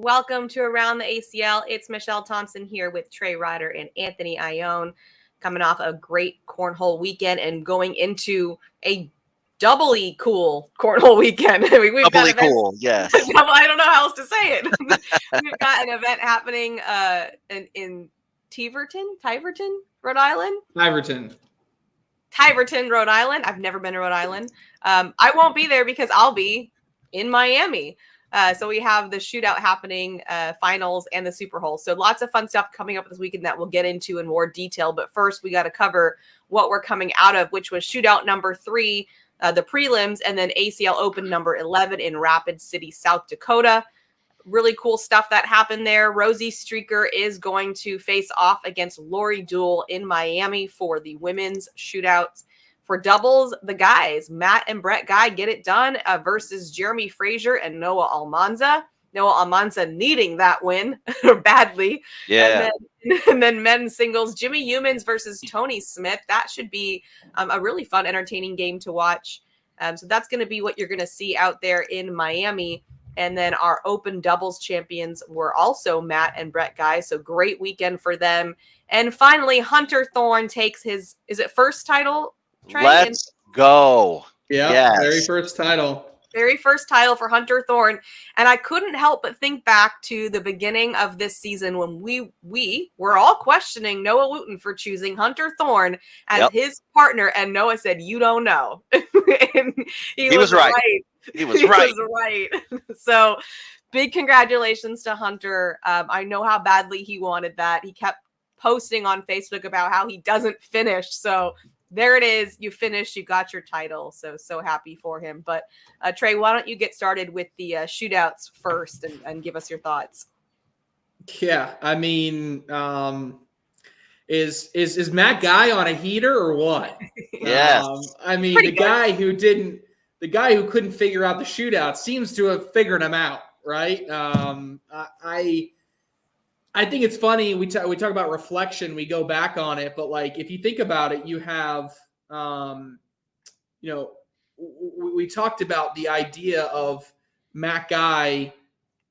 Welcome to Around the ACL. It's Michelle Thompson here with Trey Ryder and Anthony Ione, coming off a great cornhole weekend and going into a doubly cool cornhole weekend. We've doubly cool, yes. I don't know how else to say it. We've got an event happening in Tiverton, Rhode Island. Tiverton, Rhode Island. I've never been to Rhode Island. I won't be there because I'll be in Miami. So we have the Shootout happening, finals, and the SuperHole. So lots of fun stuff coming up this weekend that we'll get into in more detail. But first, we got to cover what we're coming out of, which was Shootout number 3, the prelims, and then ACL Open number 11 in Rapid City, South Dakota. Really cool stuff that happened there. Rosie Streaker is going to face off against Lori Duell in Miami for the women's shootouts. For doubles, the guys, Matt and Brett Guy, get it done versus Jeremy Frazier and Noah Almanza. Noah Almanza needing that win badly. Yeah. And then men's singles, Jimmy Humans versus Tony Smith. That should be a really fun, entertaining game to watch. So that's going to be what you're going to see out there in Miami. And then our open doubles champions were also Matt and Brett Guy. So great weekend for them. And finally, Hunter Thorne takes his, is it first title? Trey? Let's go. Yeah, yes. Very first title for Hunter Thorne. And I couldn't help but think back to the beginning of this season when we were all questioning Noah Wooten for choosing Hunter Thorne as his partner. And Noah said, "You don't know." And he was right. He was right. Right. So big congratulations to Hunter. I know how badly he wanted that. He kept posting on Facebook about how he doesn't finish. So there it is. You finished. You got your title. So happy for him. But Trey, why don't you get started with the shootouts first and give us your thoughts? Yeah, I mean, is Matt Guy on a heater or what? Yes. I mean, the guy who couldn't figure out the shootout seems to have figured them out, right? I think it's funny. We talk about reflection. We go back on it, but like if you think about it, you have, we talked about the idea of Matt Guy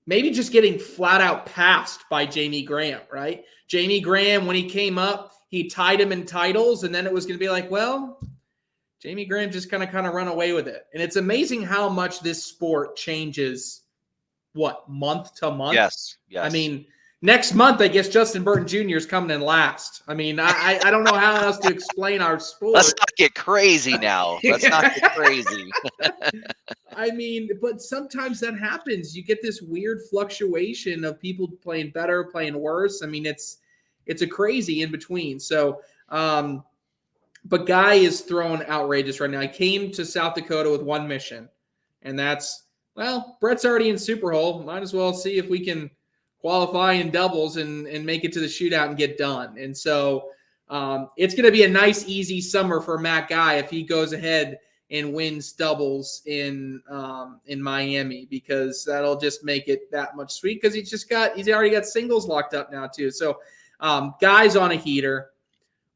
maybe just getting flat out passed by Jamie Graham, right? Jamie Graham, when he came up, he tied him in titles, and then it was going to be like, well, Jamie Graham just kind of run away with it. And it's amazing how much this sport changes, month to month? Yes. I mean, next month, I guess Justin Burton Jr. is coming in last. I mean, I don't know how else to explain our sport. Let's not get crazy now. Let's not get crazy. I mean, but sometimes that happens. You get this weird fluctuation of people playing better, playing worse. I mean, it's a crazy in between. So, but Guy is throwing outrageous right now. I came to South Dakota with one mission, and that's, well, Brett's already in SuperHole. Might as well see if we can qualify in doubles and make it to the shootout and get done. And so it's going to be a nice, easy summer for Matt Guy if he goes ahead and wins doubles in Miami, because that'll just make it that much sweet, because he's already got singles locked up now too. So Guy's on a heater.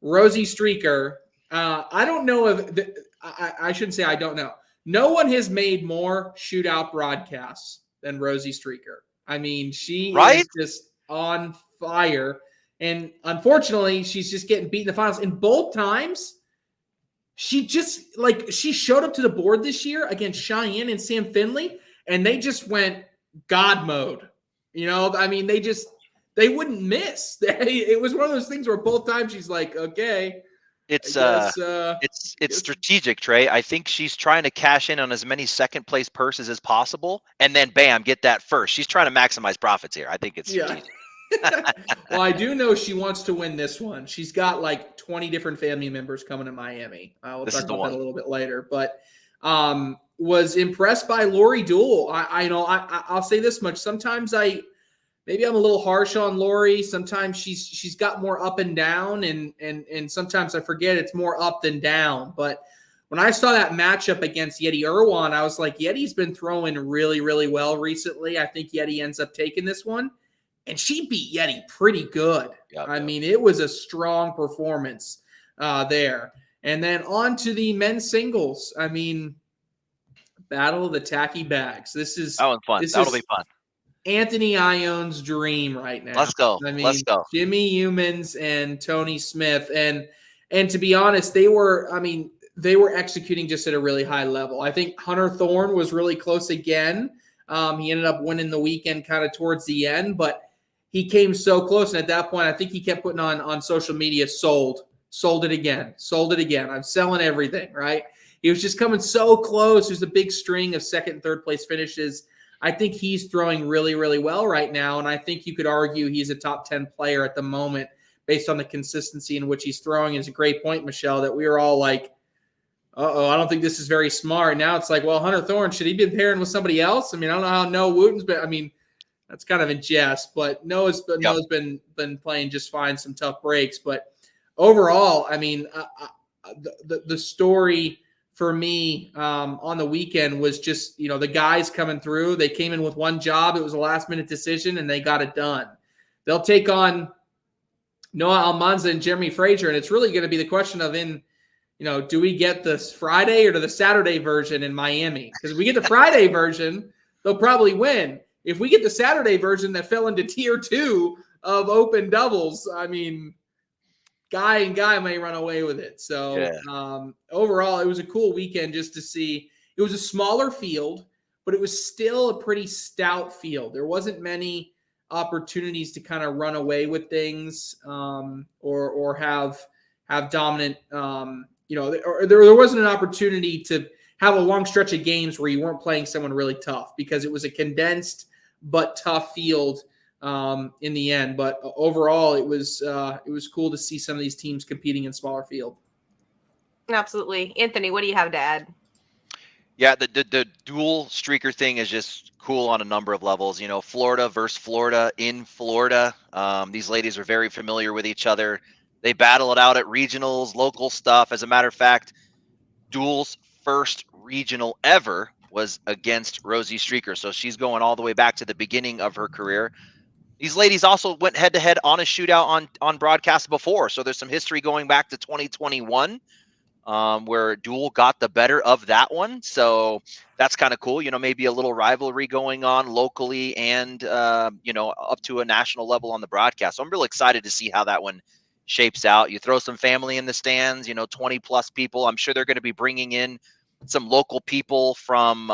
Rosie Streaker. I don't know if I shouldn't say I don't know. No one has made more shootout broadcasts than Rosie Streaker. I mean, she is just on fire. And unfortunately, she's just getting beat in the finals. And both times, she showed up to the board this year against Cheyenne and Sam Finley, and they just went God mode. You know, I mean, they wouldn't miss. It was one of those things where both times she's like, okay. It's strategic, Trey. I think she's trying to cash in on as many second place purses as possible, and then bam, get that first. She's trying to maximize profits here. I think it's strategic. Well, I do know she wants to win this one. She's got like 20 different family members coming to Miami. We'll talk about that a little bit later. But was impressed by Lori Duell. I'll say this much. Sometimes maybe I'm a little harsh on Lori. Sometimes she's got more up and down, and sometimes I forget it's more up than down. But when I saw that matchup against Yeti Irwan, I was like, Yeti's been throwing really, really well recently. I think Yeti ends up taking this one. And she beat Yeti pretty good. Yep. I mean, it was a strong performance there. And then on to the men's singles. I mean, Battle of the Tacky Bags. That was fun. That'll be fun. Anthony Ione's dream right now. Let's go. I Let's mean, go. Jimmy Humans and Tony Smith, and to be honest, they were executing just at a really high level. I think Hunter Thorne was really close again. He ended up winning the weekend kind of towards the end, but he came so close. And at that point, I think he kept putting on social media, sold it again. I'm selling everything, right? He was just coming so close. There's a big string of second and third place finishes. I think he's throwing really, really well right now. And I think you could argue he's a top 10 player at the moment based on the consistency in which he's throwing. It's a great point, Michelle, that we were all like, uh-oh, I don't think this is very smart. Now it's like, well, Hunter Thorne, should he be pairing with somebody else? I mean, I don't know how Noah Wooten's been. I mean, that's kind of in jest, but Noah's been playing just fine, some tough breaks. But overall, I mean, the story for me on the weekend was just, the guys coming through. They came in with one job. It was a last-minute decision, and they got it done. They'll take on Noah Almanza and Jeremy Frazier, and it's really going to be the question of do we get this Friday or the Saturday version in Miami? Because if we get the Friday version, they'll probably win. If we get the Saturday version that fell into tier 2 of open doubles, I mean, guy and guy may run away with it. So overall, it was a cool weekend just to see. It was a smaller field, but it was still a pretty stout field. There wasn't many opportunities to kind of run away with things or have dominant or there wasn't an opportunity to have a long stretch of games where you weren't playing someone really tough because it was a condensed but tough field in the end. But overall, it was cool to see some of these teams competing in smaller field. Absolutely. Anthony, what do you have to add? Yeah, the dual streaker thing is just cool on a number of levels. Florida versus Florida in Florida. These ladies are very familiar with each other. They battle it out at regionals, local stuff. As a matter of fact, Duel's first regional ever was against Rosie Streaker. So she's going all the way back to the beginning of her career. These ladies also went head-to-head on a shootout on broadcast before. So there's some history going back to 2021 where Duel got the better of that one. So that's kind of cool. Maybe a little rivalry going on locally and, up to a national level on the broadcast. So I'm really excited to see how that one shapes out. You throw some family in the stands, 20 plus people. I'm sure they're going to be bringing in some local people from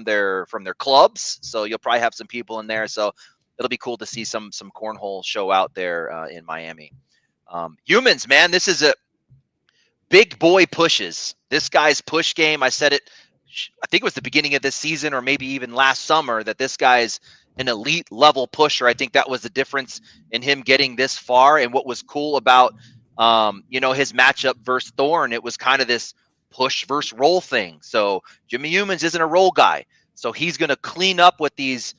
their clubs. So you'll probably have some people in there. So it'll be cool to see some cornhole show out there in Miami. Humans, man, this is a big boy pushes. This guy's push game. I said it, I think it was the beginning of this season or maybe even last summer that this guy's an elite level pusher. I think that was the difference in him getting this far. And what was cool about, his matchup versus Thorne, it was kind of this push versus roll thing. So Jimmy Humans isn't a roll guy. So he's going to clean up with these,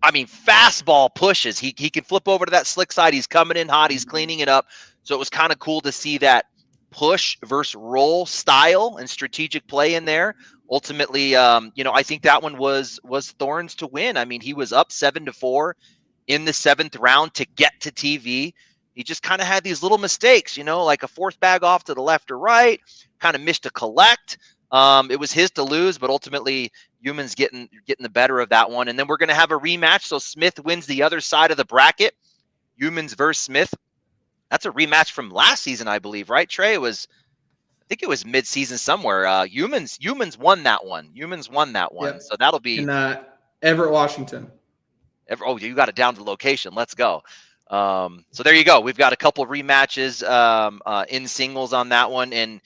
fastball pushes. He can flip over to that slick side. He's coming in hot. He's cleaning it up. So it was kind of cool to see that push versus roll style and strategic play in there. Ultimately, I think that one was Thorne's to win. He was up 7-4 in the 7th round to get to TV. He just kind of had these little mistakes, like a fourth bag off to the left or right, kind of missed a collect. It was his to lose, but ultimately Humans getting the better of that one. And then we're going to have a rematch. So Smith wins the other side of the bracket. Humans versus Smith. That's a rematch from last season, I believe, right, Trey? I think it was mid-season somewhere. Humans won that one. Yep. So that'll be in Everett, Washington. You got it down to location. Let's go. So there you go. We've got a couple rematches in singles on that one. And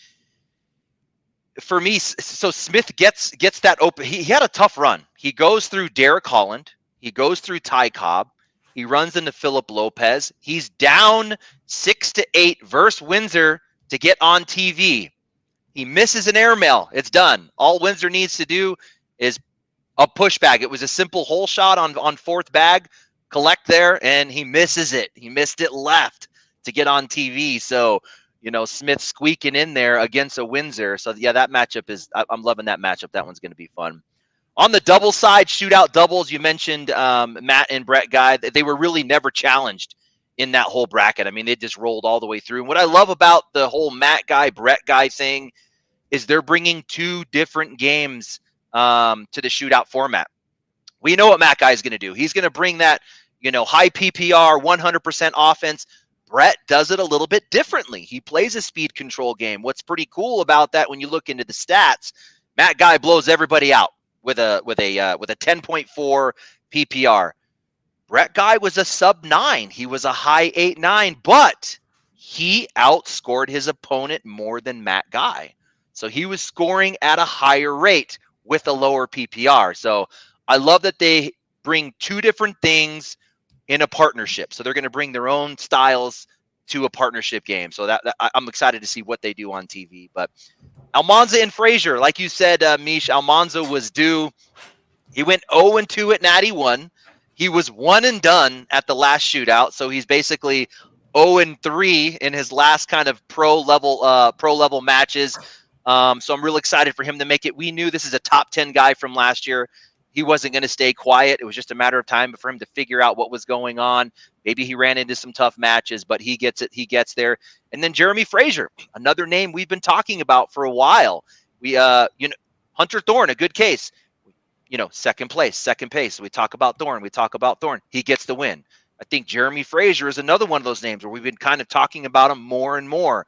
for me, so Smith gets that open. He had a tough run. He goes through Derek Holland. He goes through Ty Cobb. He runs into Philip Lopez. He's down 6-8 versus Windsor to get on TV. He misses an airmail. It's done. All Windsor needs to do is a push bag. It was a simple hole shot on fourth bag, collect there, and he misses it. He missed it left to get on TV. So, Smith squeaking in there against a Windsor. So, yeah, that matchup I'm loving that matchup. That one's going to be fun. On the double side, shootout doubles, you mentioned Matt and Brett Guy. They were really never challenged in that whole bracket. They just rolled all the way through. And what I love about the whole Matt Guy, Brett Guy thing is they're bringing two different games to the shootout format. We know what Matt Guy is going to do. He's going to bring that, high PPR, 100% offense. Brett does it a little bit differently. He plays a speed control game. What's pretty cool about that when you look into the stats, Matt Guy blows everybody out with a 10.4 PPR. Brett Guy was a sub 9. He was a high 8.9, but he outscored his opponent more than Matt Guy. So he was scoring at a higher rate with a lower PPR. So I love that they bring two different things in a partnership. So they're going to bring their own styles to a partnership game. So that I'm excited to see what they do on TV. But Almanza and Frazier, like you said, Meesh, Almanza was due. He went 0-2 at Natty 1. He was 1 and done at the last shootout. So he's basically 0-3 in his last kind of pro level matches. So I'm real excited for him to make it. We knew this is a top 10 guy from last year. He wasn't going to stay quiet. It was just a matter of time for him to figure out what was going on. Maybe he ran into some tough matches, but he gets it. He gets there. And then Jeremy Frazier, another name we've been talking about for a while. We, Hunter Thorne, a good case. Second pace. We talk about Thorne. He gets the win. I think Jeremy Frazier is another one of those names where we've been kind of talking about him more and more.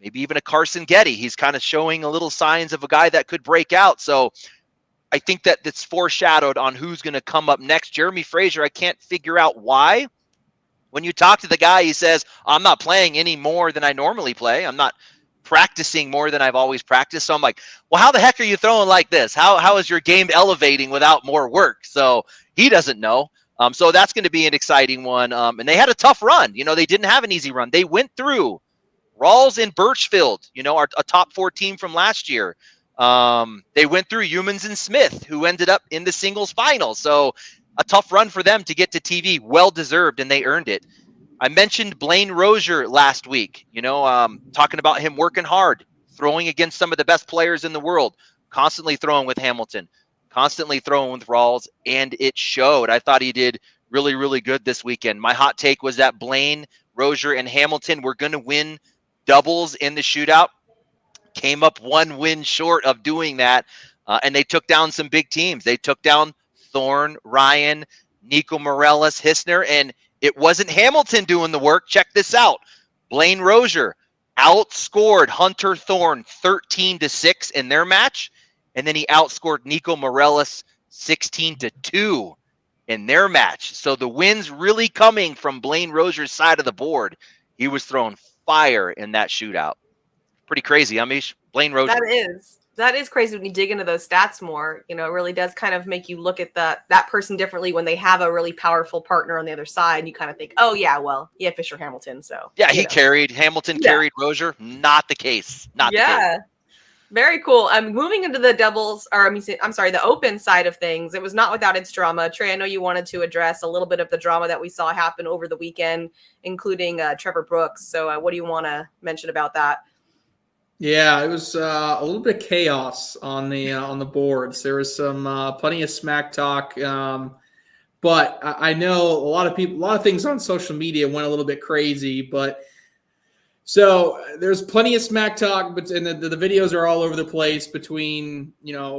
Maybe even a Carson Getty. He's kind of showing a little signs of a guy that could break out. So I think that that's foreshadowed on who's going to come up next. Jeremy Frazier, I can't figure out why. When you talk to the guy, he says, I'm not playing any more than I normally play. I'm not practicing more than I've always practiced. So I'm like, well, how the heck are you throwing like this? How is your game elevating without more work? So he doesn't know. So that's going to be an exciting one. And they had a tough run. They didn't have an easy run. They went through Rawls and Birchfield, a top 4 team from last year. They went through Humans and Smith, who ended up in the singles final. So a tough run for them to get to TV, well-deserved, and they earned it. I mentioned Blaine Rozier last week, talking about him working hard, throwing against some of the best players in the world, constantly throwing with Hamilton, constantly throwing with Rawls, and it showed. I thought he did really, really good this weekend. My hot take was that Blaine, Rozier, and Hamilton were going to win doubles in the shootout. Came up 1 win short of doing that, and they took down some big teams. They took down Thorne, Ryan, Nico Morellis, Hissner, and it wasn't Hamilton doing the work. Check this out. Blaine Rozier outscored Hunter Thorne 13-6 in their match, and then he outscored Nico Morellis 16-2 in their match. So the win's really coming from Blaine Rozier's side of the board. He was throwing fire in that shootout. Pretty crazy, Meesh? Blaine Rozier. That is crazy when you dig into those stats more. It really does kind of make you look at that person differently when they have a really powerful partner on the other side. And you kind of think, oh yeah, well, yeah, Fisher Hamilton. So yeah, he carried carried Rozier. Not the case. Not the case. Very cool. Moving into the doubles, or the open side of things. It was not without its drama. Trey, I know you wanted to address a little bit of the drama that we saw happen over the weekend, including Trevor Brooks. So what do you want to mention about that? Yeah, it was a little bit of chaos on the boards. There was some plenty of smack talk, but I know a lot of things on social media went a little bit crazy. But so there's plenty of smack talk, but and the videos are all over the place between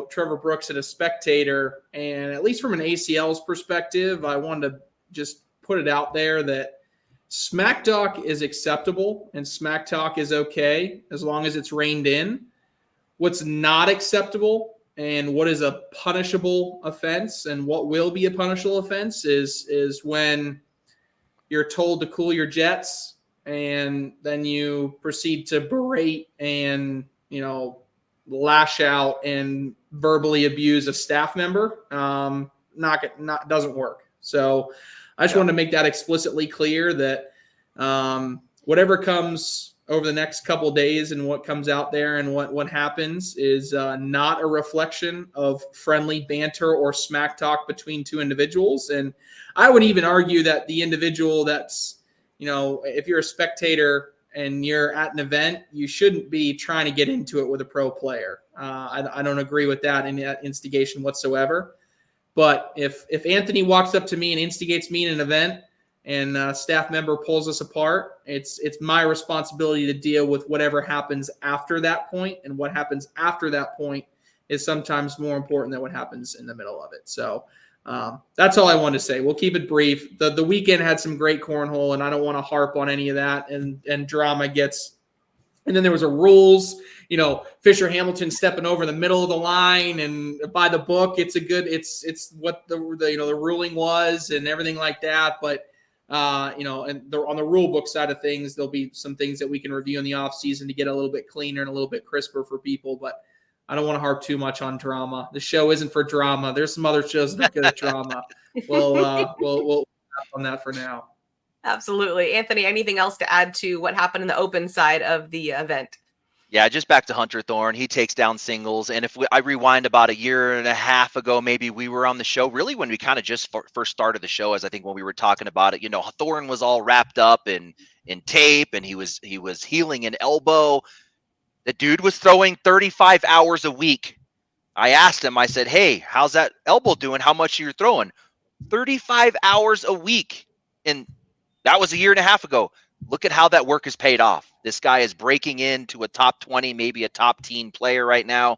Trevor Brooks and a spectator. And at least from an ACL's perspective, I wanted to just put it out there that smack talk is acceptable and smack talk is okay as long as it's reined in. What's not acceptable and what is a punishable offense and what will be a punishable offense is when you're told to cool your jets and then you proceed to berate and lash out and verbally abuse a staff member. Doesn't work. So I just wanted to make that explicitly clear that whatever comes over the next couple of days and what comes out there and what happens is not a reflection of friendly banter or smack talk between two individuals. And I would even argue that the individual that's, if you're a spectator and you're at an event, you shouldn't be trying to get into it with a pro player. I don't agree with that in that instigation whatsoever. But if Anthony walks up to me and instigates me in an event and a staff member pulls us apart, it's my responsibility to deal with whatever happens after that point. And what happens after that point is sometimes more important than what happens in the middle of it. So That's all I wanted to say. We'll keep it brief. The weekend had some great cornhole, and I don't want to harp on any of that. And drama gets. And then there was a rules. Fisher Hamilton stepping over the middle of the line, and by the book, it's what the ruling was and everything like that. But and on the rule book side of things, there'll be some things that we can review in the off season to get a little bit cleaner and a little bit crisper for people. But I don't want to harp too much on drama. The show isn't for drama. There's some other shows that get at drama. We'll on that for now. Absolutely. Anthony, anything else to add to what happened in the open side of the event? Yeah, just back to Hunter Thorne. He takes down singles. And I rewind about a year and a half ago, maybe we were on the show, really when we kind of just first started the show, as I think when we were talking about it, Thorne was all wrapped up in tape, and he was healing an elbow. The dude was throwing 35 hours a week. I asked him, I said, hey, how's that elbow doing? How much are you throwing? 35 hours a week. And that was a year and a half ago. Look at how that work has paid off. This guy is breaking into a top 20, maybe a top teen player right now,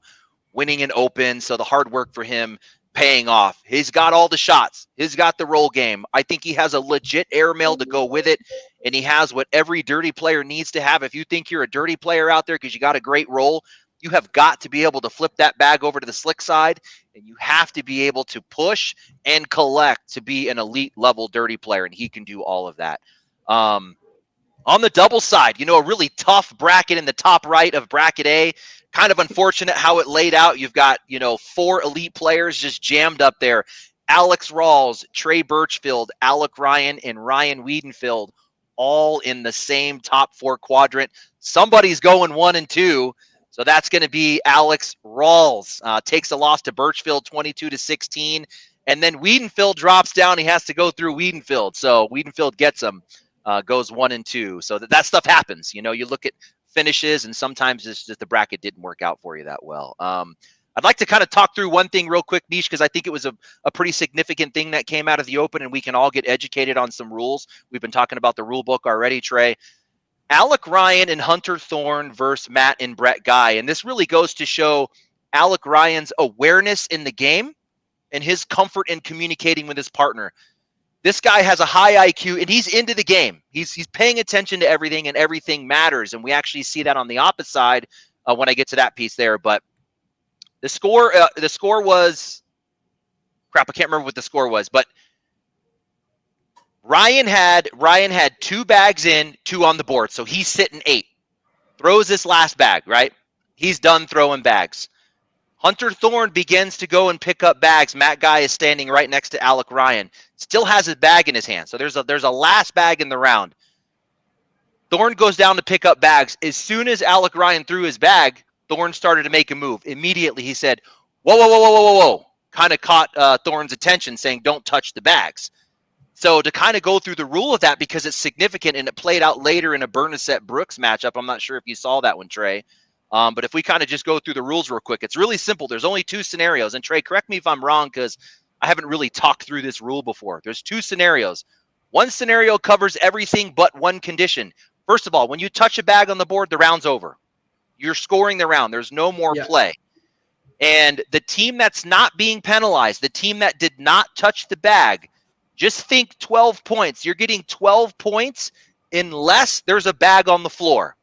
winning an Open. So the hard work for him paying off. He's got all the shots. He's got the roll game. I think he has a legit airmail to go with it, and he has what every dirty player needs to have. If you think you're a dirty player out there because you got a great roll, you have got to be able to flip that bag over to the slick side, and you have to be able to push and collect to be an elite level dirty player, and he can do all of that. On the double side, a really tough bracket in the top right of bracket A. Kind of unfortunate how it laid out. You've got, 4 elite players just jammed up there. Alex Rawls, Trey Birchfield, Alec Ryan, and Ryan Wiedenfield, all in the same top 4 quadrant. Somebody's going 1 and 2. So that's going to be Alex Rawls. Takes a loss to Birchfield 22-16. And then Wiedenfield drops down. He has to go through Wiedenfield. So Wiedenfield gets him. Goes 1 and 2. So that stuff happens. You look at finishes, and sometimes it's just the bracket didn't work out for you that well. I'd like to kind of talk through one thing real quick, Meesh, because I think it was a pretty significant thing that came out of the Open, and we can all get educated on some rules. We've been talking about the rule book already, Trey. Alec Ryan and Hunter Thorne versus Matt and Brett Guy. And this really goes to show Alec Ryan's awareness in the game and his comfort in communicating with his partner. This guy has a high IQ, and he's into the game. He's paying attention to everything, and everything matters. And we actually see that on the opposite side when I get to that piece there. But the score was crap. I can't remember what the score was, but Ryan had 2 bags in, 2 on the board, so he's sitting 8. Throws this last bag, right? He's done throwing bags. Hunter Thorne begins to go and pick up bags. Matt Guy is standing right next to Alec Ryan. Still has his bag in his hand. So there's a last bag in the round. Thorne goes down to pick up bags. As soon as Alec Ryan threw his bag, Thorne started to make a move. Immediately he said, whoa, whoa, whoa, whoa, whoa, whoa, whoa. Kind of caught Thorne's attention, saying, don't touch the bags. So to kind of go through the rule of that, because it's significant, and it played out later in a Bernasette-Brooks matchup. I'm not sure if you saw that one, Trey. But if we kind of just go through the rules real quick, it's really simple. There's only 2 scenarios. And Trey, correct me if I'm wrong, because I haven't really talked through this rule before. There's 2 scenarios. One scenario covers everything but one condition. First of all, when you touch a bag on the board, the round's over. You're scoring the round. There's no more play. And the team that's not being penalized, the team that did not touch the bag, just think 12 points. You're getting 12 points unless there's a bag on the floor.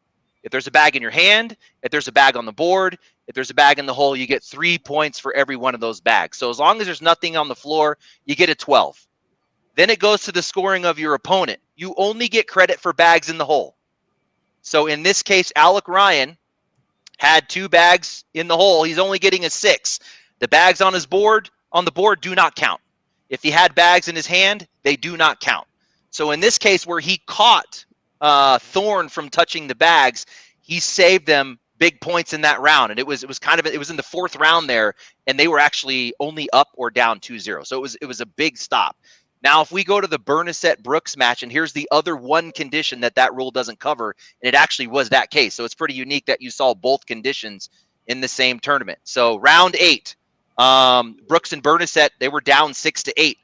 If there's a bag in your hand, if there's a bag on the board, if there's a bag in the hole, you get 3 points for every one of those bags. So as long as there's nothing on the floor, you get a 12. Then it goes to the scoring of your opponent. You only get credit for bags in the hole. So in this case, Alec Ryan had 2 bags in the hole. He's only getting a 6. The bags on the board do not count. If he had bags in his hand, they do not count. So in this case, where he caught Thorne from touching the bags, he saved them big points in that round. And it was in the 4th round there, and they were actually only up or down 2-0. So it was a big stop. Now, if we go to the Bernasette-Brooks match, and here's the other one condition that rule doesn't cover, and it actually was that case. So it's pretty unique that you saw both conditions in the same tournament. So round 8, Brooks and Bernasette, they were down 6-8.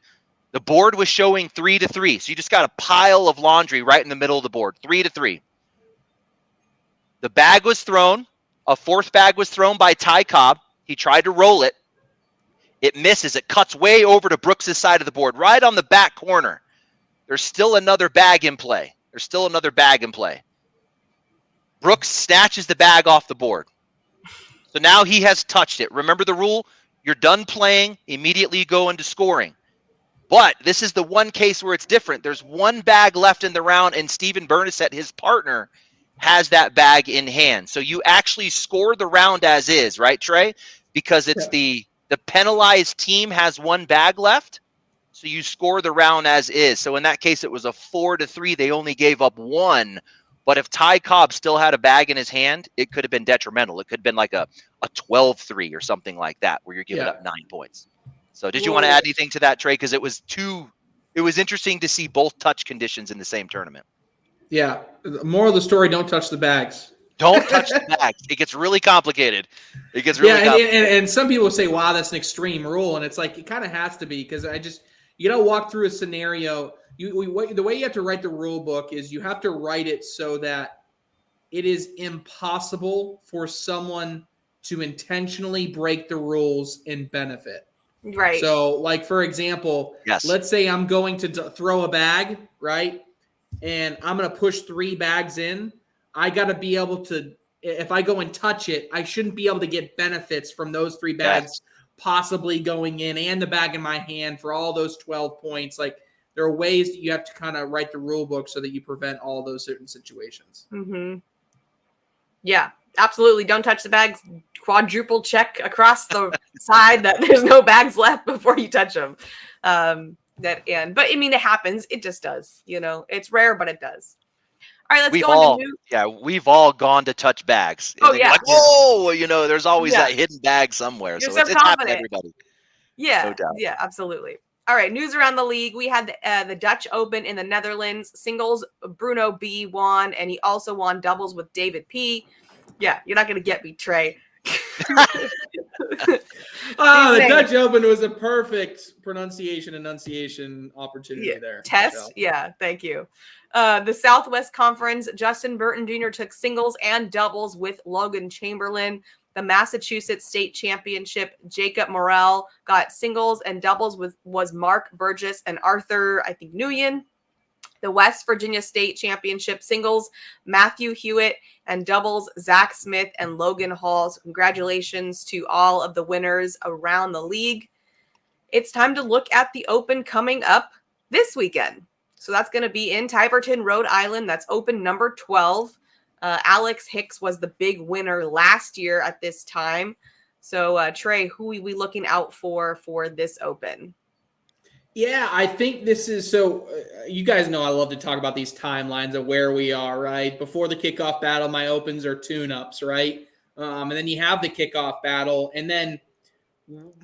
The board was showing 3-3. So you just got a pile of laundry right in the middle of the board, 3-3. The bag was thrown. A 4th bag was thrown by Ty Cobb. He tried to roll it. It misses. It cuts way over to Brooks's side of the board, right on the back corner. There's still another bag in play. Brooks snatches the bag off the board. So now he has touched it. Remember the rule? You're done playing, immediately go into scoring. But this is the one case where it's different. There's one bag left in the round, and Steven Bernasette, his partner, has that bag in hand. So you actually score the round as is, right, Trey? Because it's the penalized team has one bag left. So you score the round as is. So in that case, it was a 4-3. They only gave up one. But if Ty Cobb still had a bag in his hand, it could have been detrimental. It could have been like a 12-3 or something like that, where you're giving up 9 points. So did you want to add anything to that, Trey? Because it was interesting to see both touch conditions in the same tournament. Yeah. The moral of the story, don't touch the bags. Don't touch the bags. It gets really complicated. And some people say, wow, that's an extreme rule. And it's like, it kind of has to be, because you got to walk through a scenario. The way you have to write the rule book is you have to write it so that it is impossible for someone to intentionally break the rules and benefit. Right. So, like, for example, let's say I'm going to throw a bag, right? And I'm going to push 3 bags in. I got to be able to, if I go and touch it, I shouldn't be able to get benefits from those 3 bags possibly going in and the bag in my hand for all those 12 points. Like, there are ways that you have to kind of write the rule book so that you prevent all those certain situations. Mm-hmm. Yeah, absolutely. Don't touch the bags. Quadruple check across the side that there's no bags left before you touch them. But I mean, it happens. It just does. It's rare, but it does. All right, let's go into we've all gone to touch bags. Oh, yeah. Like, whoa, there's always that hidden bag somewhere. You're so it's happened to everybody. Yeah, no doubt. Yeah, absolutely. All right, news around the league. We had the Dutch Open in the Netherlands. Singles, Bruno B won, and he also won doubles with David P. Yeah, you're not going to get me, Trey. The Dutch Open was a perfect enunciation opportunity there. Test? Michelle. Yeah, thank you. The Southwest Conference, Justin Burton Jr. took singles and doubles with Logan Chamberlain. The Massachusetts State Championship, Jacob Morrell got singles and doubles was Mark Burgess and Arthur, Nguyen. The West Virginia State Championship singles, Matthew Hewitt, and doubles, Zach Smith and Logan Halls. Congratulations to all of the winners around the league. It's time to look at the Open coming up this weekend. So that's going to be in Tiverton, Rhode Island. That's Open number 12. Alex Hicks was the big winner last year at this time. So, Trey, who are we looking out for this Open? Yeah, I think this is so. You guys know I love to talk about these timelines of where we are, right? Before the kickoff battle, my Opens are tune-ups, right? And then you have the kickoff battle, and then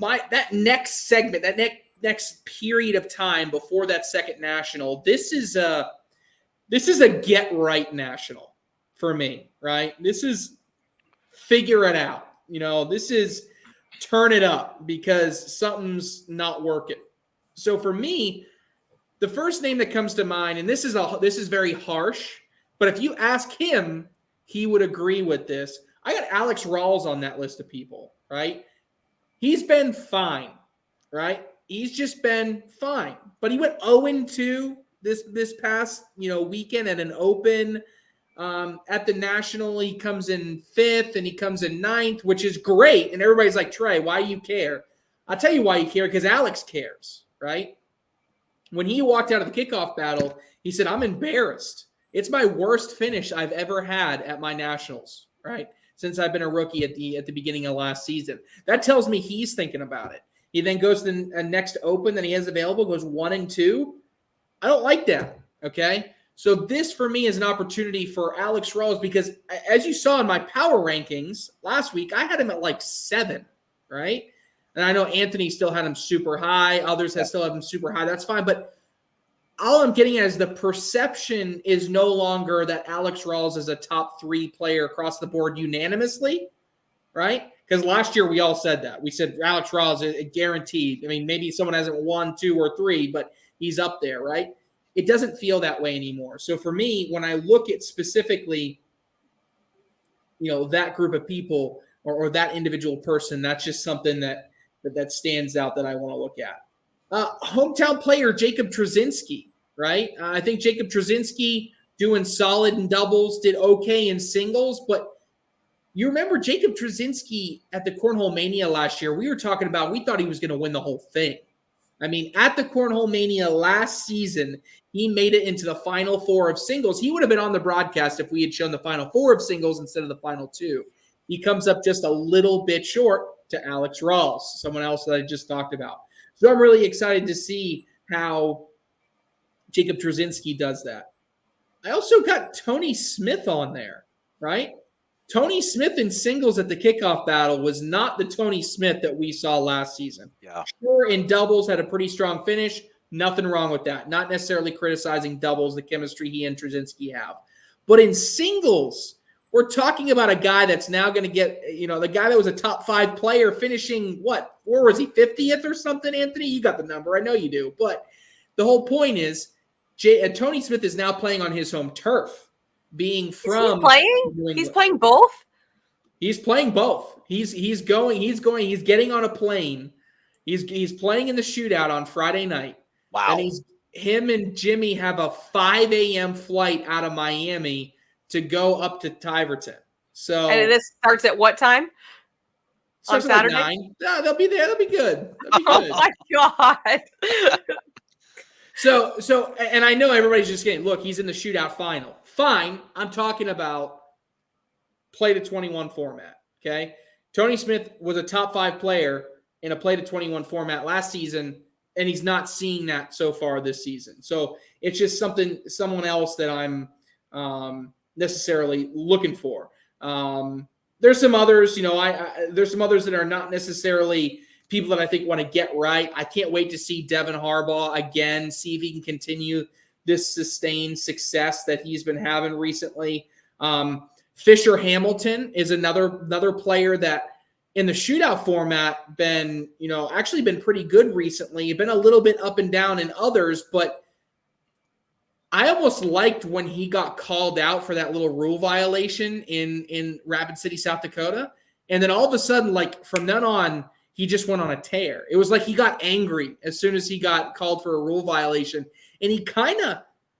that next segment, that next period of time before that second national. This is a get right national for me, right? This is figure it out. This is turn it up because something's not working. So for me, the first name that comes to mind, and this is very harsh, but if you ask him, he would agree with this. I got Alex Rawls on that list of people, right? He's been fine, right? He's just been fine. But he went 0-2 this past weekend at an Open. At the National, he comes in 5th and he comes in 9th, which is great. And everybody's like, Trey, why you care? I'll tell you why you care, because Alex cares. Right? When he walked out of the kickoff battle, he said, I'm embarrassed. It's my worst finish I've ever had at my nationals, right? Since I've been a rookie at the beginning of last season. That tells me he's thinking about it. He then goes to the next Open that he has available, goes 1-2. I don't like that, okay? So this, for me, is an opportunity for Alex Rawls because, as you saw in my power rankings last week, I had him at like 7, right? And I know Anthony still had him super high. Others still have him super high. That's fine. But all I'm getting at is the perception is no longer that Alex Rawls is a top 3 player across the board unanimously, right? Because last year we all said that. We said Alex Rawls is guaranteed. I mean, maybe someone hasn't 1, 2, or 3, but he's up there, right? It doesn't feel that way anymore. So for me, when I look at specifically, that group of people or that individual person, that's just something that that stands out that I want to look at. Hometown player Jacob Trzynski, right? I think Jacob Trzynski doing solid in doubles, did okay in singles, but you remember Jacob Trzynski at the Cornhole Mania last year, we thought he was going to win the whole thing. I mean, at the Cornhole Mania last season, he made it into the Final Four of singles. He would have been on the broadcast if we had shown the Final Four of singles instead of the Final Two. He comes up just a little bit short to Alex Rawls, someone else that I just talked about. So I'm really excited to see how Jacob Trzynski does that. I also got Tony Smith on there, right? Tony Smith in singles at the kickoff battle was not the Tony Smith that we saw last season. Yeah. Sure, in doubles had a pretty strong finish. Nothing wrong with that. Not necessarily criticizing doubles, the chemistry he and Trzynski have. But in singles, we're talking about a guy that's now going to get, the guy that was a top 5 player finishing, or was he 50th or something, Anthony? You got the number. I know you do. But the whole point is Tony Smith is now playing on his home turf. Being from he's playing both. He's playing both. He's getting on a plane. He's playing in the shootout on Friday night. Wow. And him and Jimmy have a 5 a.m. flight out of Miami to go up to Tiverton. So and this starts at what time? On Saturday? 9. No, they'll be there. They'll be good. Oh my God. So, and I know everybody's just getting, look, he's in the shootout final. Fine. I'm talking about play to 21 format. Okay. Tony Smith was a top 5 player in a play to 21 format last season, and he's not seeing that so far this season. So it's just someone else that I'm necessarily looking for. There's some others, there's some others that are not necessarily people that I think want to get right. I can't wait to see Devin Harbaugh again, see if he can continue this sustained success that he's been having recently. Fisher Hamilton is another player that in the shootout format been pretty good recently. Been a little bit up and down in others, but I almost liked when he got called out for that little rule violation in Rapid City, South Dakota. And then all of a sudden, like from then on, he just went on a tear. It was like he got angry as soon as he got called for a rule violation. And he kind of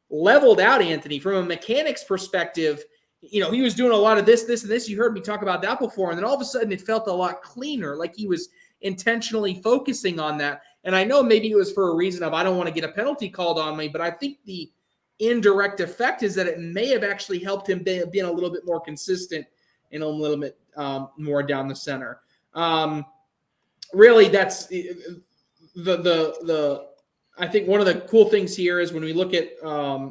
leveled out, Anthony, from a mechanics perspective. He was doing a lot of this, and this. You heard me talk about that before. And then all of a sudden it felt a lot cleaner, like he was intentionally focusing on that. And I know maybe it was for a reason of I don't want to get a penalty called on me, but I think the indirect effect is that it may have actually helped him being a little bit more consistent and a little bit more down the center. Really, that's the I think one of the cool things here is when we look at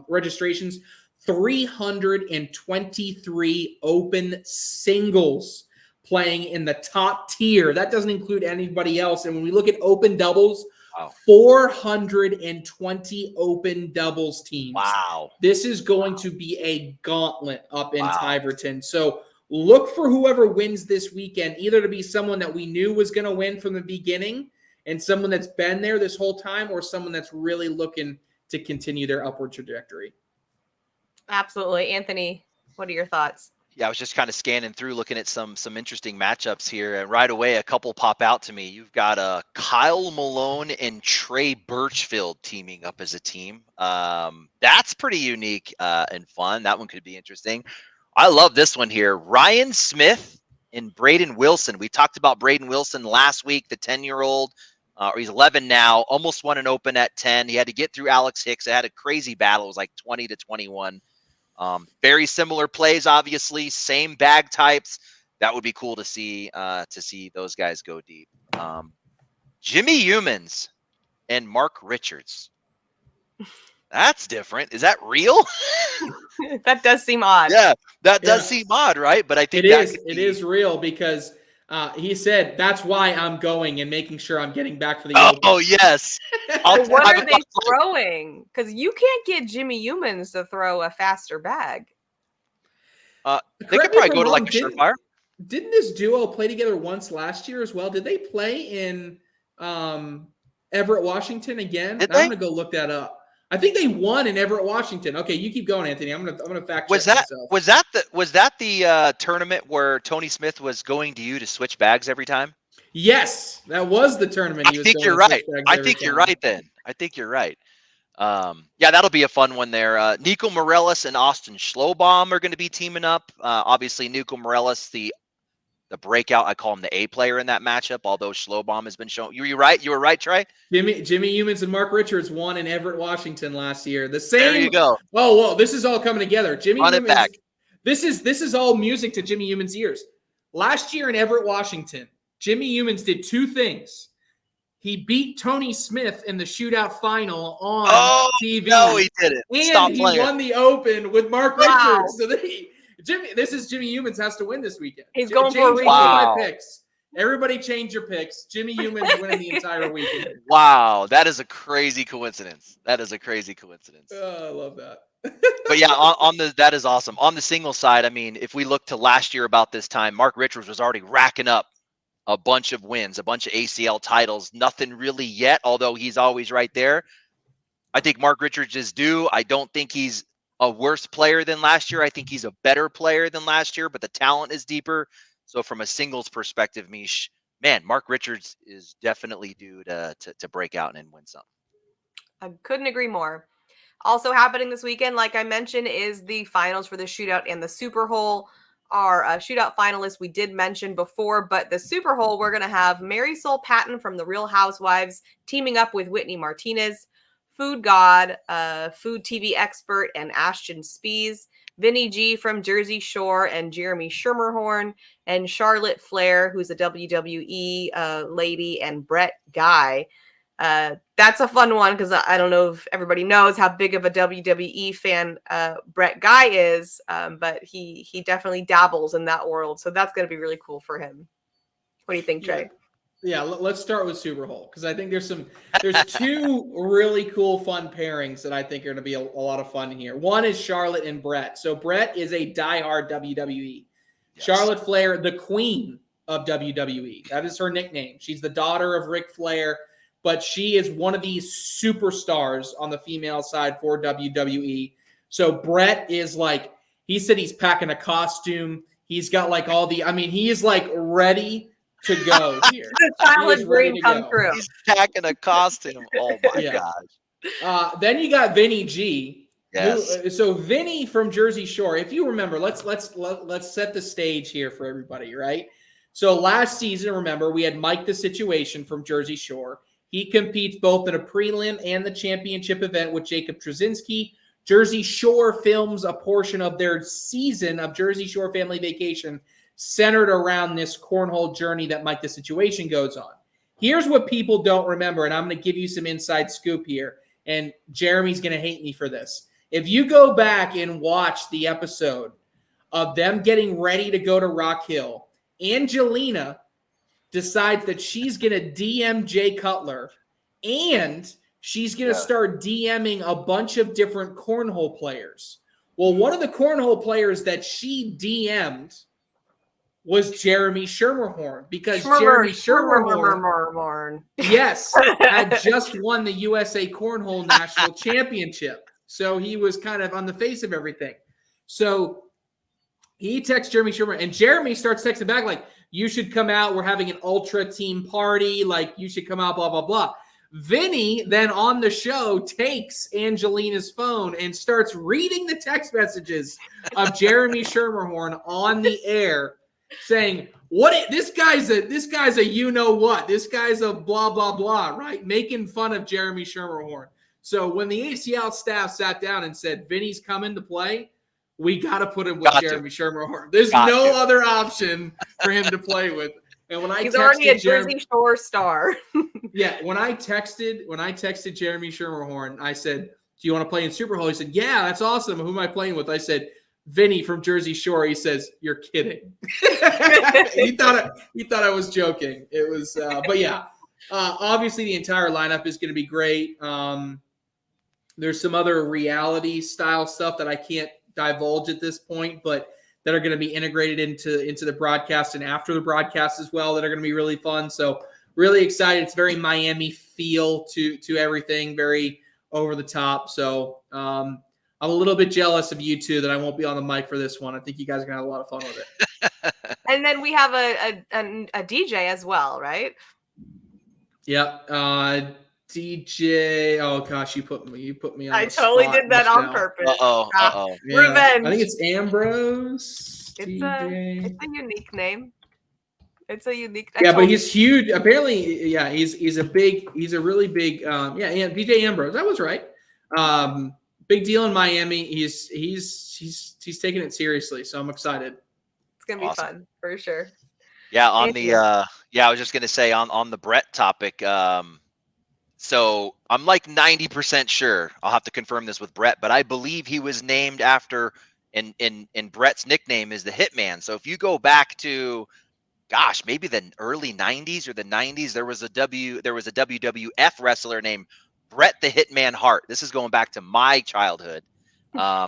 registrations, 323 open singles playing in the top tier. That doesn't include anybody else. And when we look at open doubles, wow, 420 open doubles teams. Wow. This is going to be a gauntlet up in Tiverton. So look for whoever wins this weekend, either to be someone that we knew was going to win from the beginning and someone that's been there this whole time, or someone that's really looking to continue their upward trajectory. Absolutely. Anthony, what are your thoughts? Yeah, I was just kind of scanning through, looking at some interesting matchups here, and right away a couple pop out to me. You've got Kyle Malone and Trey Birchfield teaming up as a team. That's pretty unique and fun. That one could be interesting. I love this one here. Ryan Smith and Braden Wilson. We talked about Braden Wilson last week, the 10-year-old. He's 11 now, almost won an Open at 10. He had to get through Alex Hicks. It had a crazy battle. It was like 20-21. Very similar plays, obviously, same bag types. That would be cool to see those guys go deep. Jimmy Humans and Mark Richards. That's different. Is that real? That does seem odd. Yeah, that does seem odd, right? But I think it is real because he said that's why I'm going and making sure I'm getting back for the Open. Oh yes. What are they throwing? Because you can't get Jimmy Humans to throw a faster bag. They could probably go to like a Surefire. Didn't this duo play together once last year as well? Did they play in Everett, Washington again? I'm gonna go look that up. I think they won in Everett, Washington. Okay, you keep going, Anthony. I'm gonna fact check myself. Was that the tournament where Tony Smith was going to you to switch bags every time? Yes, that was the tournament. I think you're right. I think you're right then. I think you're right. Yeah, that'll be a fun one there. Nico Morellis and Austin Schlobaum are going to be teaming up. Obviously, Nico Morellis, the breakout. I call him the A player in that matchup, although Schlobaum has been shown. You right? You were right, Trey? Jimmy Humans and Mark Richards won in Everett, Washington last year. The same. There you go. Oh, whoa, this is all coming together. Jimmy Run Humans. it back. This is all music to Jimmy Humans' ears. Last year in Everett, Washington, Jimmy Humans did two things. He beat Tony Smith in the Shootout final on TV. No, he didn't. And he won the Open with Mark Richards. So this is Jimmy Humans has to win this weekend. He's going for a repeat. My picks. Everybody change your picks. Jimmy Humans winning the entire weekend. Wow, that is a crazy coincidence. I love that. But yeah, that is awesome. On the single side, I mean, if we look to last year about this time, Mark Richards was already racking up a bunch of wins, a bunch of ACL titles. Nothing really yet, although he's always right there. I think Mark Richards is due. I don't think he's a worse player than last year. I think he's a better player than last year, but the talent is deeper. So from a singles perspective, Meesh, man, Mark Richards is definitely due to break out and win something. I couldn't agree more. Also happening this weekend, like I mentioned, is the finals for the Shootout and the SuperHole. Our Shootout finalists we did mention before, but the SuperHole, we're going to have Marisol Patton from The Real Housewives teaming up with Whitney Martinez, Food God, food TV expert, and Ashton Spees, Vinny G from Jersey Shore and Jeremy Schermerhorn, and Charlotte Flair, who's a WWE lady, and Brett Guy. That's a fun one because I don't know if everybody knows how big of a WWE fan Brett Guy is, but he definitely dabbles in that world. So that's going to be really cool for him. What do you think, Trey? Yeah, let's start with SuperHole because I think there's two really cool, fun pairings that I think are going to be a lot of fun here. One is Charlotte and Brett. So Brett is a diehard WWE. Yes. Charlotte Flair, the queen of WWE. That is her nickname. She's the daughter of Ric Flair, but she is one of these superstars on the female side for WWE. So Brett is like, he said he's packing a costume. He's got like he is like ready to go here. The childhood dream come true. He's packing a costume. Oh my gosh. Then you got Vinny G. Yes. So Vinny from Jersey Shore. If you remember, let's set the stage here for everybody, right? So last season, remember, we had Mike the Situation from Jersey Shore. He competes both in a prelim and the championship event with Jacob Trzynski. Jersey Shore films a portion of their season of Jersey Shore Family Vacation centered around this cornhole journey that Mike the Situation goes on. Here's what people don't remember, and I'm going to give you some inside scoop here, and Jeremy's going to hate me for this. If you go back and watch the episode of them getting ready to go to Rock Hill, Angelina decides that she's going to DM Jay Cutler, and she's going to start DMing a bunch of different cornhole players. Well, one of the cornhole players that she DM'd was Jeremy Schermerhorn, because Jeremy Schermerhorn, yes, had just won the USA Cornhole National Championship. So he was kind of on the face of everything. So he texts Jeremy Schermerhorn, and Jeremy starts texting back like, you should come out. We're having an ultra team party. Like, you should come out, blah, blah, blah. Vinny then on the show takes Angelina's phone and starts reading the text messages of Jeremy Schermerhorn on the air, saying, this guy's a you know what, this guy's a blah blah blah, right? Making fun of Jeremy Schermerhorn. So when the ACL staff sat down and said Vinny's coming to play, we got to put him with Jeremy Schermerhorn. There's no other option for him to play with. And when he's already a Jersey Shore star. Yeah, when I texted Jeremy Schermerhorn, I said, "Do you want to play in SuperHole?" He said, "Yeah, that's awesome. Who am I playing with?" I said, "Vinny from Jersey Shore." He says, "You're kidding." he thought I was joking. It was, but yeah. Obviously, the entire lineup is going to be great. There's some other reality style stuff that I can't divulge at this point, but that are going to be integrated into the broadcast and after the broadcast as well, that are going to be really fun. So really excited. It's very Miami feel to everything, very over the top. So I'm a little bit jealous of you two that I won't be on the mic for this one. I think you guys are going to have a lot of fun with it. And then we have a DJ as well, right? Yep. DJ. Oh gosh, you put me on. I the totally spot did that just on now. purpose. Uh-oh. Yeah, Revenge. I think it's Ambrose. It's DJ. a unique name. It's a unique. Yeah, but he's huge. Apparently, yeah, he's a really big. Yeah, DJ Ambrose. That was right. Big deal in Miami. He's taking it seriously. So I'm excited. It's gonna be fun for sure. Yeah, on the I was just gonna say on the Brett topic. So I'm like 90% sure. I'll have to confirm this with Brett, but I believe he was named after and Brett's nickname is the Hitman. So if you go back to maybe the early 90s or the 90s, there was a WWF wrestler named Bret the Hitman Hart. This is going back to my childhood.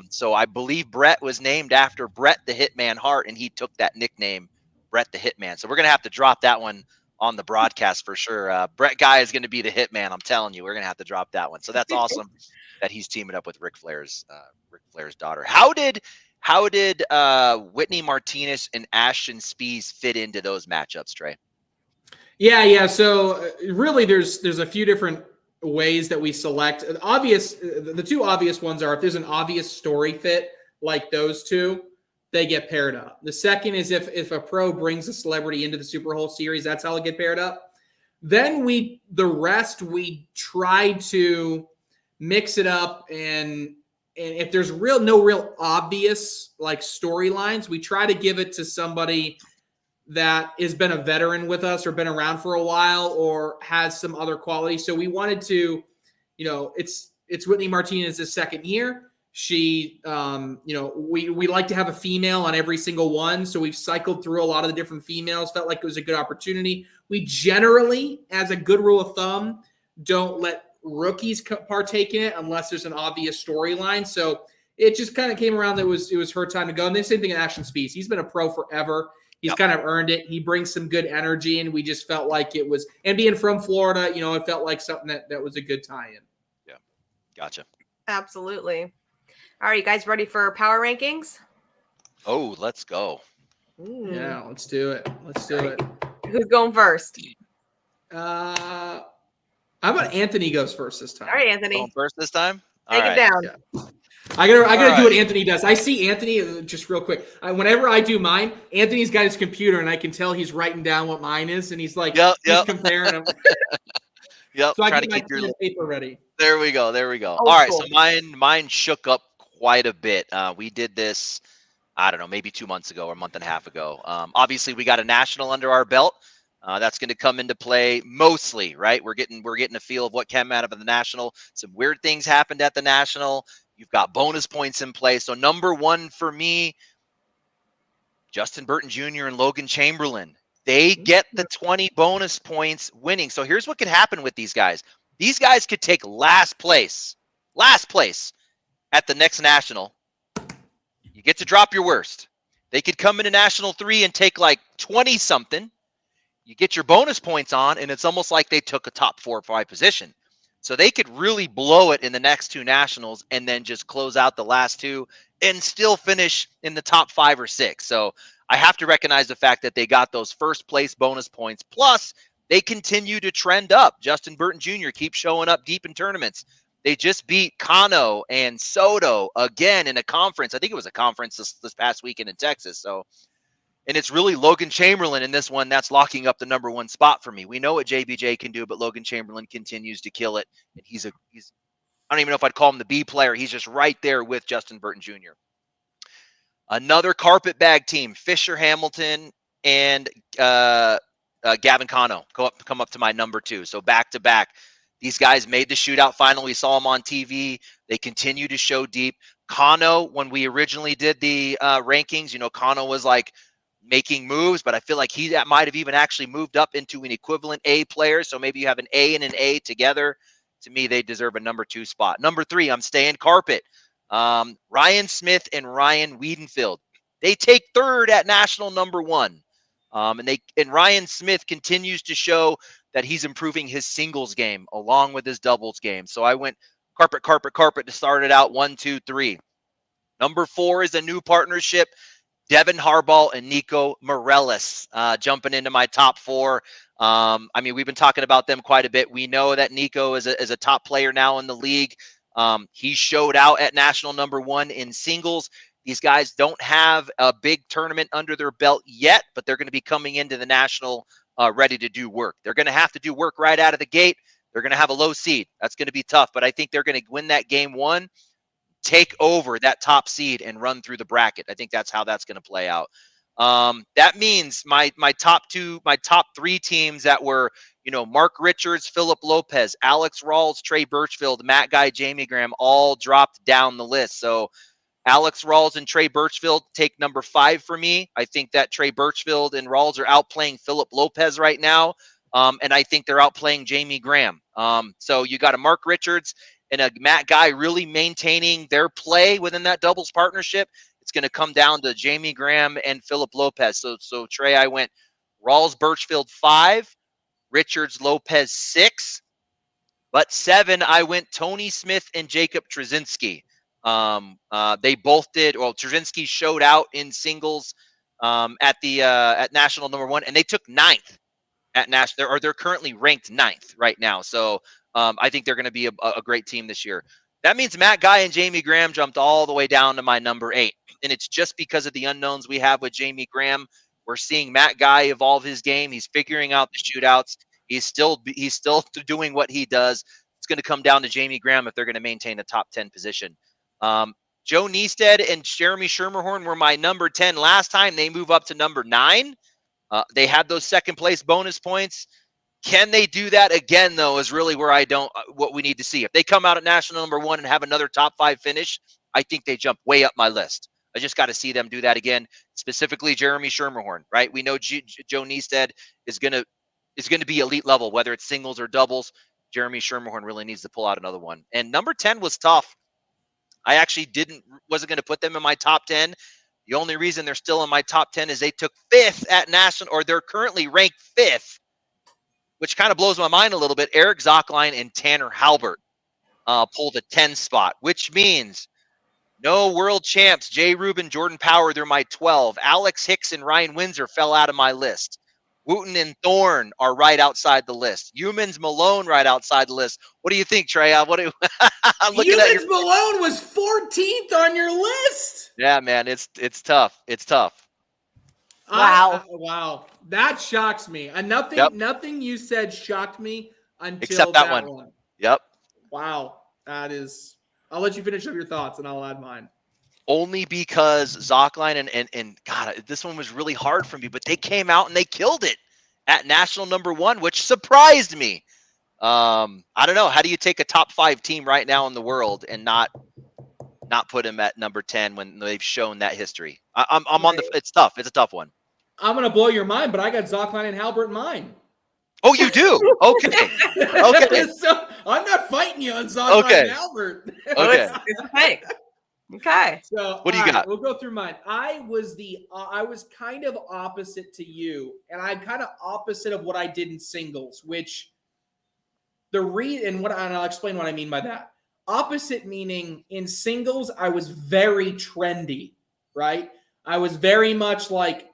So I believe Brett was named after Bret the Hitman Hart, and he took that nickname, Bret the Hitman. So we're going to have to drop that one on the broadcast for sure. Brett Guy is going to be the Hitman. I'm telling you, we're going to have to drop that one. So that's awesome that he's teaming up with Ric Flair's daughter. How did Whitney Martinez and Ashton Spees fit into those matchups, Trey? Yeah. So really, there's a few different ways that we select. The two obvious ones are if there's an obvious story fit like those two, they get paired up. The second is if a pro brings a celebrity into the SuperHole series, that's how they get paired up. Then we try to mix it up, and if there's no real obvious like storylines, we try to give it to somebody that has been a veteran with us or been around for a while or has some other quality. So we wanted to, it's Whitney Martinez's second year. She, we like to have a female on every single one. So we've cycled through a lot of the different females, felt like it was a good opportunity. We generally, as a good rule of thumb, don't let rookies partake in it unless there's an obvious storyline. So it just kind of came around that it was her time to go. And the same thing in Ashton Spees. He's been a pro forever. He's kind of earned it. He brings some good energy, and we just felt like it was, and being from Florida, it felt like something that was a good tie-in. Yeah. Gotcha. Absolutely. All right, you guys ready for power rankings? Oh, let's go. Ooh. Yeah, let's do it. It. Who's going first? How about Anthony goes first this time? All right, Anthony. Going first this time? Take it down. Yeah. I gotta do what Anthony does. I see Anthony just real quick. Whenever I do mine, Anthony's got his computer, and I can tell he's writing down what mine is, and he's like, he's comparing them. Yep. So I get my paper ready. There we go. All right. Cool. So mine shook up quite a bit. We did this, I don't know, maybe 2 months ago or a month and a half ago. Obviously, we got a national under our belt. That's going to come into play mostly, right? We're getting a feel of what came out of the national. Some weird things happened at the national. You've got bonus points in play. So number one for me, Justin Burton Jr. and Logan Chamberlain. They get the 20 bonus points winning. So here's what could happen with these guys. These guys could take last place at the next national. You get to drop your worst. They could come into National 3 and take like 20-something. You get your bonus points on, and it's almost like they took a top 4 or 5 position. So they could really blow it in the next 2 nationals and then just close out the last 2 and still finish in the top 5 or 6. So I have to recognize the fact that they got those first place bonus points. Plus, they continue to trend up. Justin Burton Jr. keeps showing up deep in tournaments. They just beat Kano and Soto again in a conference. I think it was a conference this past weekend in Texas. So, and it's really Logan Chamberlain in this one that's locking up the number 1 spot for me. We know what JBJ can do, but Logan Chamberlain continues to kill it. And he's I don't even know if I'd call him the B player. He's just right there with Justin Burton Jr. Another carpetbag team, Fisher Hamilton and Gavin Kano come up to my number 2. So back to back. These guys made the shootout final. We saw them on TV. They continue to show deep. Kano, when we originally did the rankings, Kano was like making moves, but I feel like he might have even actually moved up into an equivalent A player. So maybe you have an A and an A together. To me, they deserve a number 2 spot. Number 3, I'm staying carpet. Ryan Smith and Ryan Wiedenfield. They take 3rd at national number 1. And Ryan Smith continues to show that he's improving his singles game along with his doubles game. So I went carpet to start it out 1, 2, 3. Number 4 is a new partnership. Devin Harbaugh and Nico Morellis jumping into my top 4. I mean, we've been talking about them quite a bit. We know that Nico is a top player now in the league. He showed out at national number 1 in singles. These guys don't have a big tournament under their belt yet, but they're going to be coming into the national ready to do work. They're going to have to do work right out of the gate. They're going to have a low seed. That's going to be tough, but I think they're going to win that game 1, take over that top seed, and run through the bracket. I think that's how that's going to play out. That means my top 3 teams that were, Mark Richards, Philip Lopez, Alex Rawls, Trey Birchfield, Matt Guy, Jamie Graham, all dropped down the list. So Alex Rawls and Trey Birchfield take number 5 for me. I think that Trey Birchfield and Rawls are outplaying Philip Lopez right now. And I think they're outplaying Jamie Graham. So you got a Mark Richards and a Matt Guy really maintaining their play within that doubles partnership. It's going to come down to Jamie Graham and Philip Lopez. So Trey, I went Rawls, Birchfield 5, Richards, Lopez 6, but 7, I went Tony Smith and Jacob Trzynski. They both did. Well, Trzynski showed out in singles at national number 1, and they took 9th at national. They're currently ranked 9th right now. So I think they're going to be a great team this year. That means Matt Guy and Jamie Graham jumped all the way down to my number 8. And it's just because of the unknowns we have with Jamie Graham. We're seeing Matt Guy evolve his game. He's figuring out the shootouts. He's still doing what he does. It's going to come down to Jamie Graham if they're going to maintain a top 10 position. Joe Niestad and Jeremy Schermerhorn were my number 10 last time. They move up to number 9. They had those second place bonus points. Can they do that again, though, is really where what we need to see. If they come out at national number 1 and have another top 5 finish, I think they jump way up my list. I just got to see them do that again, specifically Jeremy Schermerhorn, right? We know Joe Niestad is going to be elite level, whether it's singles or doubles. Jeremy Schermerhorn really needs to pull out another one. And number 10 was tough. I actually wasn't going to put them in my top 10. The only reason they're still in my top 10 is they took 5th at national, or they're currently ranked 5th, which kind of blows my mind a little bit. Eric Zockline and Tanner Halbert pulled a 10 spot, which means no world champs. Jay Rubin, Jordan Power, they're my 12. Alex Hicks and Ryan Windsor fell out of my list. Wooten and Thorne are right outside the list. Humans Malone right outside the list. What do you think, Trey? I'm looking at your... Malone was 14th on your list. Yeah, man, it's tough. It's tough. Wow. Wow. That shocks me. And nothing you said shocked me until except that one. Yep. Wow. That is... I'll let you finish up your thoughts, and I'll add mine. Only because Zockline and God, this one was really hard for me, but they came out and they killed it at national number 1, which surprised me. I don't know. How do you take a top 5 team right now in the world and not put them at number 10 when they've shown that history? I'm on the. It's tough. It's a tough one. I'm gonna blow your mind, but I got Zockline and Halbert in mine. Oh, you do? Okay. Okay. So I'm not fighting you on Zockline and Halbert. Okay. It's a thing. Okay. So what do you got? We'll go through mine. I was kind of opposite to you, and I'm kind of opposite of what I did in singles, which and I'll explain what I mean by that. Opposite meaning in singles, I was very trendy, right? I was very much like,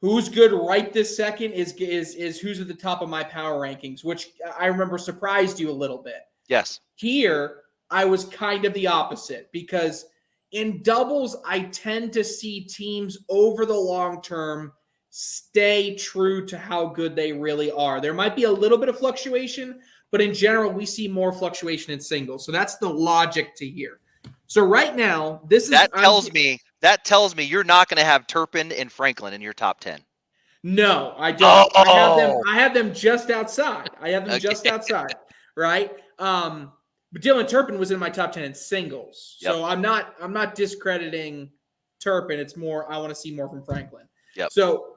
who's good right this second is who's at the top of my power rankings, which I remember surprised you a little bit. Yes. Here, I was kind of the opposite because in doubles, I tend to see teams over the long term stay true to how good they really are. There might be a little bit of fluctuation, but in general, we see more fluctuation in singles. So that's the logic to here. So right now, that tells me you're not going to have Turpin and Franklin in your top 10. No, I don't. Oh. I have them just outside. Just outside, right? But Dylan Turpin was in my top 10 in singles. Yep. So I'm not discrediting Turpin. It's more I want to see more from Franklin. Yep. So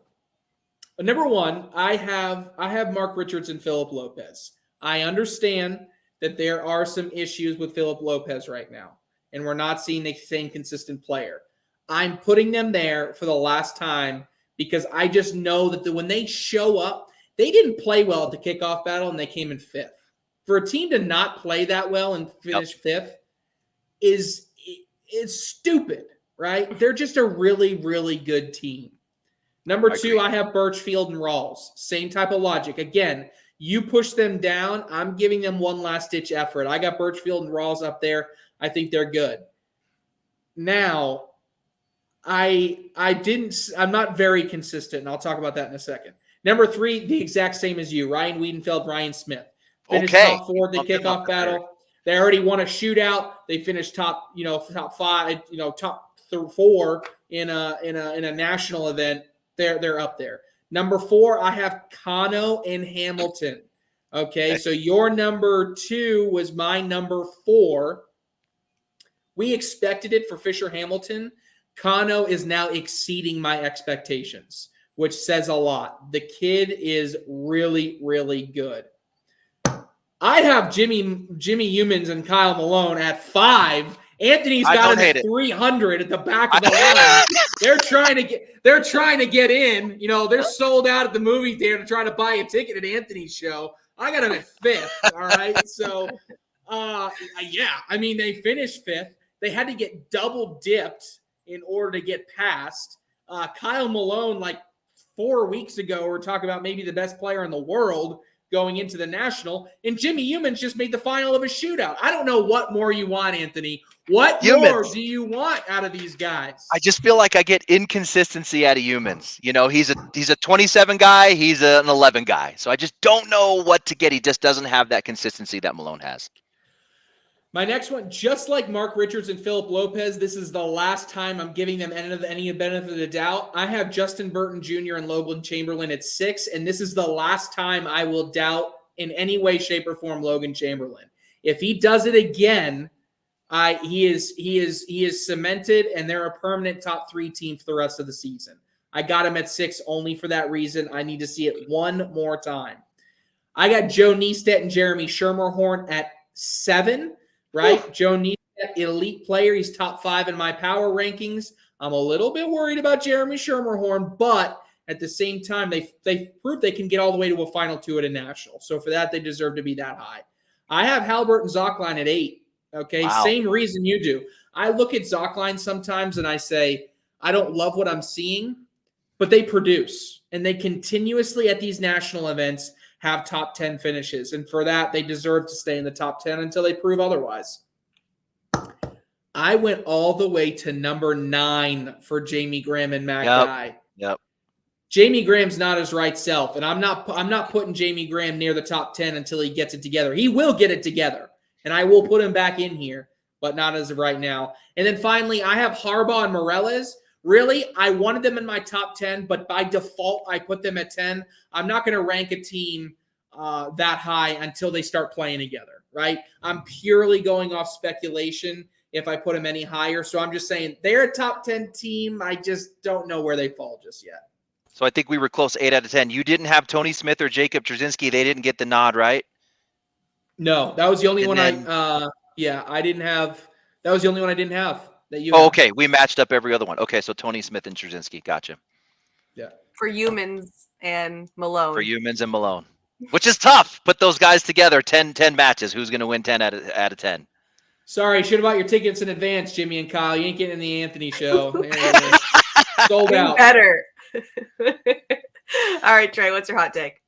number 1, I have Mark Richards and Philip Lopez. I understand that there are some issues with Philip Lopez right now, and we're not seeing the same consistent player. I'm putting them there for the last time because I just know that when they show up, they didn't play well at the kickoff battle, and they came in 5th. For a team to not play that well and finish 5th is stupid. right? They're just a really, really good team. Number two, I have Birchfield and Rawls. Same type of logic. Again, you push them down, I'm giving them one last-ditch effort. I got Birchfield and Rawls up there. I think they're good. Now, I'm not very consistent, and I'll talk about that in a second. Number three, the exact same as you, Ryan Wiedenfeld, Ryan Smith. Finished top four, the kickoff battle. They already won a shootout. They finished top five, top four in a national event. They're up there. Number four, I have Kano and Hamilton. Okay, so your number two was my number four. We expected it for Fisher Hamilton. Kano is now exceeding my expectations, which says a lot. The kid is really, really good. I have Jimmy Humans and Kyle Malone at 5. Anthony's got him at 300 at the back of the line. They're trying to get in. They're sold out at the movie theater to try to buy a ticket at Anthony's show. I got him at 5th. All right. So, they finished 5th. They had to get double dipped in order to get past. Kyle Malone, like 4 weeks ago, we're talking about maybe the best player in the world going into the national, and Jimmy Humans just made the final of a shootout. I don't know what more you want, Anthony. What more do you want out of these guys? I just feel like I get inconsistency out of Humans. He's a 27 guy, he's an 11 guy. So I just don't know what to get. He just doesn't have that consistency that Malone has. My next one, just like Mark Richards and Philip Lopez, this is the last time I'm giving them any benefit of the doubt. I have Justin Burton Jr. and Logan Chamberlain at 6, and this is the last time I will doubt in any way, shape, or form Logan Chamberlain. If he does it again, he is cemented, and they're a permanent top 3 team for the rest of the season. I got him at 6 only for that reason. I need to see it one more time. I got Joe Niestedt and Jeremy Schermerhorn at 7. Right? Joe Niestedt, elite player. He's top 5 in my power rankings. I'm a little bit worried about Jeremy Schermerhorn, but at the same time, they proved they can get all the way to a Final 2 at a national. So for that, they deserve to be that high. I have Halbert and Zockline at 8. Okay, wow. Same reason you do. I look at Zockline sometimes and I say, I don't love what I'm seeing, but they produce. And they continuously at these national events have top 10 finishes. And for that, they deserve to stay in the top 10 until they prove otherwise. I went all the way to number 9 for Jamie Graham and Matt Guy. Yep. Jamie Graham's not his right self, and I'm not putting Jamie Graham near the top 10 until he gets it together. He will get it together, and I will put him back in here, but not as of right now. And then finally, I have Harbaugh and Morales. Really, I wanted them in my top 10, but by default, I put them at 10. I'm not going to rank a team that high until they start playing together, right? I'm purely going off speculation if I put them any higher. So I'm just saying they're a top 10 team. I just don't know where they fall just yet. So I think we were close 8 out of 10. You didn't have Tony Smith or Jacob Trzynski. They didn't get the nod, right? No, that was the only one I didn't have. That was the only one I didn't have. Okay. We matched up every other one. Okay, so Tony Smith and Trzynski. Gotcha. Yeah. For Humans and Malone. Which is tough. Put those guys together, 10 matches. Who's going to win 10 out of 10? Sorry, should have bought your tickets in advance, Jimmy and Kyle. You ain't getting in the Anthony show. Sold out. Better. All right, Trey, what's your hot take?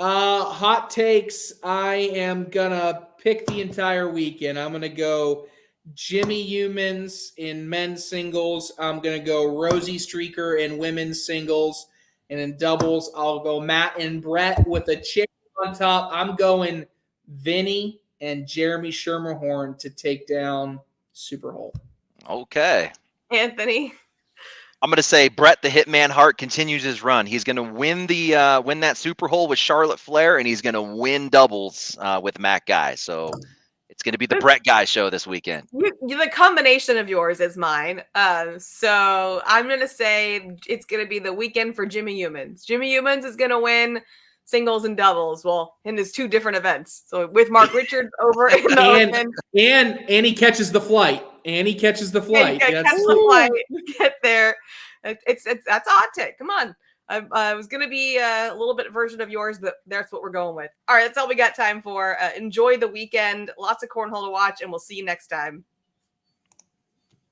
Hot takes. I am going to pick the entire weekend. I'm going to go Jimmy Humans in men's singles. I'm going to go Rosie Streaker in women's singles. And in doubles, I'll go Matt and Brett with a chick on top. I'm going Vinny and Jeremy Schermerhorn to take down SuperHole. Okay. Anthony? I'm going to say Brett the Hitman Hart continues his run. He's going to win win that SuperHole with Charlotte Flair, and he's going to win doubles with Matt Guy. So it's going to be the Brett Guy show this weekend. The combination of yours is mine. So I'm going to say it's going to be the weekend for Jimmy Humans. Jimmy Humans is going to win singles and doubles. Well, in his 2 different events. So with Mark Richards over in the Open. And he catches the flight. Catches the flight. Get there. That's a hot take. Come on. I was going to be a little bit version of yours, but that's what we're going with. All right, that's all we got time for. Enjoy the weekend. Lots of cornhole to watch, and we'll see you next time.